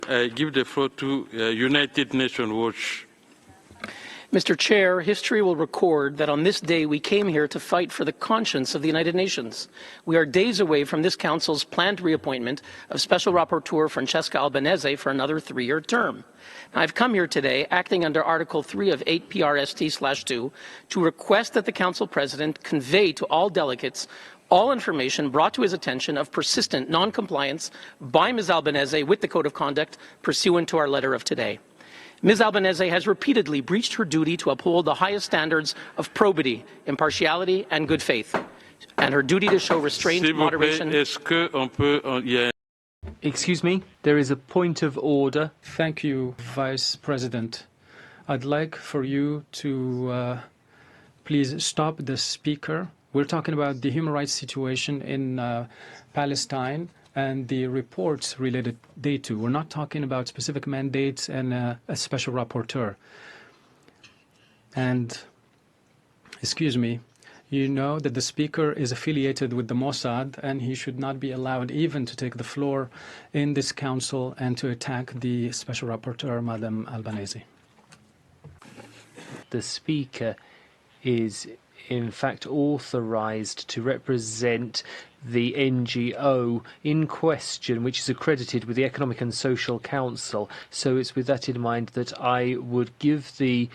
I give the floor to United Nations Watch. Mr. Chair, history will record that on this day we came here to fight for the conscience of the United Nations. We are days away from this Council's planned reappointment of Special Rapporteur Francesca Albanese for another 3-year term. I've come here today, acting under Article 3 of 8 PRST/2, to request that the Council President convey to all delegates all information brought to his attention of persistent non-compliance by Ms. Albanese with the Code of Conduct pursuant to our letter of today. Ms. Albanese has repeatedly breached her duty to uphold the highest standards of probity, impartiality and good faith, and her duty to show restraint, moderation. Excuse me, there is a point of order. Thank you, Vice President. I'd like for you to please stop the speaker. We're talking about the human rights situation in Palestine and the reports related thereto. We're not talking about specific mandates and a special rapporteur. And, excuse me, you know that the speaker is affiliated with the Mossad, and he should not be allowed even to take the floor in this council and to attack the special rapporteur, Madam Albanese. The speaker is in fact authorized to represent the NGO in question, which is accredited with the Economic and Social Council. So it's with that in mind that I would give the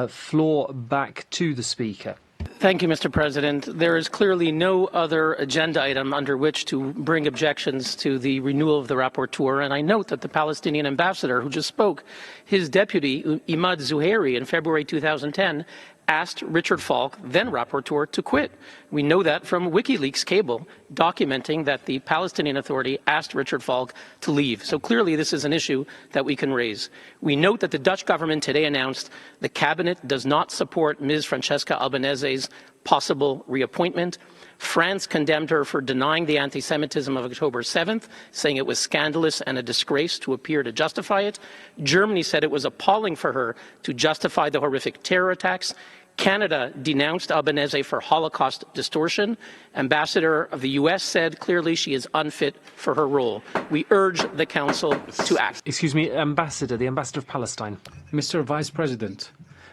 floor back to the speaker. Thank you, Mr. President. There is clearly no other agenda item under which to bring objections to the renewal of the rapporteur, and I note that the Palestinian ambassador who just spoke, his deputy, Imad Zuhairi, in February 2010, asked Richard Falk, then rapporteur, to quit. We know that from WikiLeaks cable, documenting that the Palestinian Authority asked Richard Falk to leave. So clearly this is an issue that we can raise. We note that the Dutch government today announced the cabinet does not support Ms. Francesca Albanese's possible reappointment. France condemned her for denying the anti-Semitism of October 7th, saying it was scandalous and a disgrace to appear to justify it. Germany said it was appalling for her to justify the horrific terror attacks. Canada denounced Albanese for Holocaust distortion. Ambassador of the U.S. said clearly she is unfit for her role. We urge the Council to act. Excuse me, Ambassador, the Ambassador of Palestine. Mr. Vice President,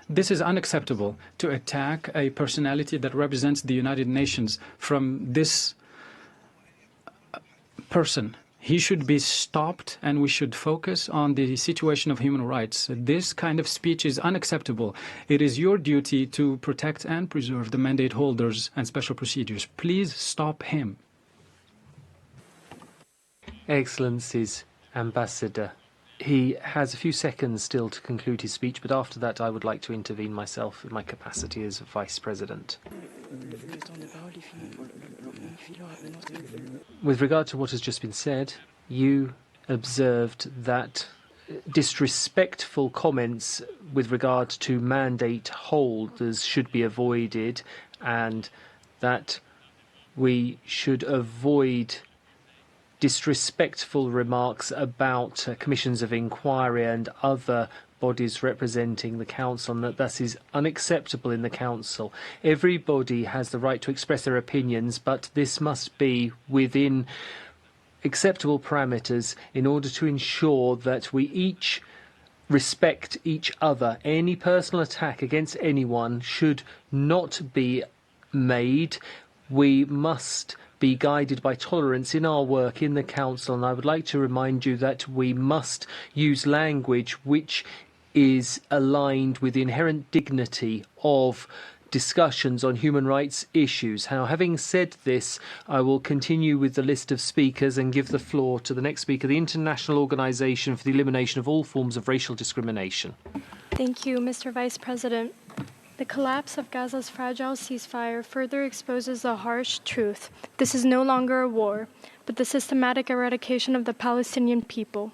this is unacceptable to attack a personality that represents the United Nations from this person. He should be stopped, and we should focus on the situation of human rights. This kind of speech is unacceptable. It is your duty to protect and preserve the mandate holders and special procedures. Please stop him. Excellencies, Ambassador. He has a few seconds still to conclude his speech, but after that I would like to intervene myself in my capacity as Vice President. With regard to what has just been said, you observed that disrespectful comments with regard to mandate holders should be avoided, and that we should avoid disrespectful remarks about commissions of inquiry and other bodies representing the Council, and that is unacceptable in the Council. Everybody has the right to express their opinions, but this must be within acceptable parameters in order to ensure that we each respect each other. Any personal attack against anyone should not be made. We must be guided by tolerance in our work in the Council, and I would like to remind you that we must use language which is aligned with the inherent dignity of discussions on human rights issues. Now, having said this, I will continue with the list of speakers and give the floor to the next speaker, the International Organization for the Elimination of All Forms of Racial Discrimination. Thank you, Mr. Vice President. The collapse of Gaza's fragile ceasefire further exposes the harsh truth. This is no longer a war, but the systematic eradication of the Palestinian people.